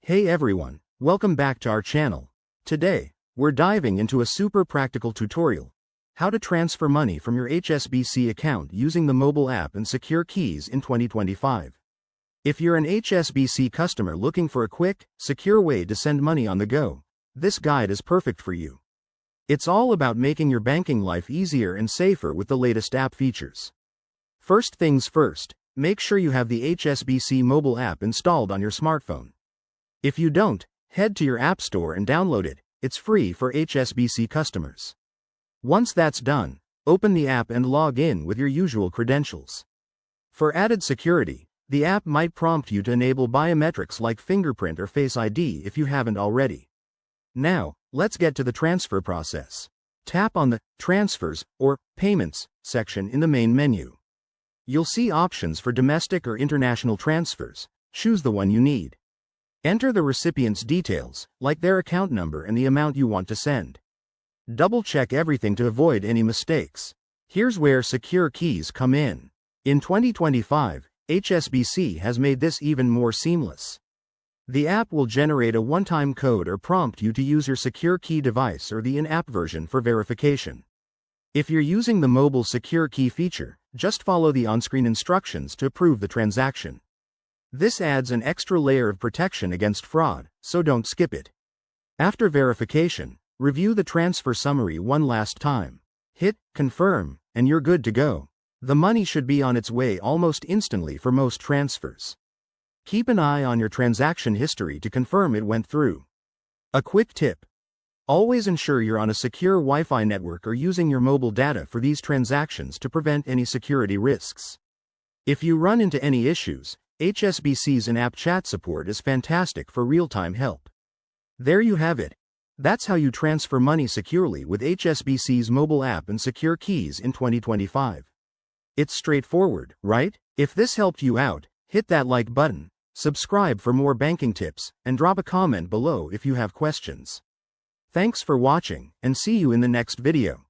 Hey everyone, welcome back to our channel. Today, we're diving into a super practical tutorial: how to transfer money from your HSBC account using the mobile app and secure keys in 2025. If you're an HSBC customer looking for a quick, secure way to send money on the go, this guide is perfect for you. It's all about making your banking life easier and safer with the latest app features. First things first, make sure you have the HSBC mobile app installed on your smartphone. If you don't, head to your app store and download it. It's free for HSBC customers. Once that's done, open the app and log in with your usual credentials. For added security, the app might prompt you to enable biometrics like fingerprint or Face ID if you haven't already. Now, let's get to the transfer process. Tap on the Transfers or Payments section in the main menu. You'll see options for domestic or international transfers. Choose the one you need. Enter the recipient's details, like their account number and the amount you want to send. Double-check everything to avoid any mistakes. Here's where secure keys come in. In 2025, HSBC has made this even more seamless. The app will generate a one-time code or prompt you to use your secure key device or the in-app version for verification. If you're using the mobile secure key feature, just follow the on-screen instructions to approve the transaction. This adds an extra layer of protection against fraud, so don't skip it. After verification, review the transfer summary one last time. Hit Confirm, and you're good to go. The money should be on its way almost instantly for most transfers. Keep an eye on your transaction history to confirm it went through. A quick tip: always ensure you're on a secure Wi-Fi network or using your mobile data for these transactions to prevent any security risks. If you run into any issues, HSBC's in-app chat support is fantastic for real-time help. There you have it. That's how you transfer money securely with HSBC's mobile app and secure keys in 2025. It's straightforward, right? If this helped you out, hit that like button, subscribe for more banking tips, and drop a comment below if you have questions. Thanks for watching, and see you in the next video.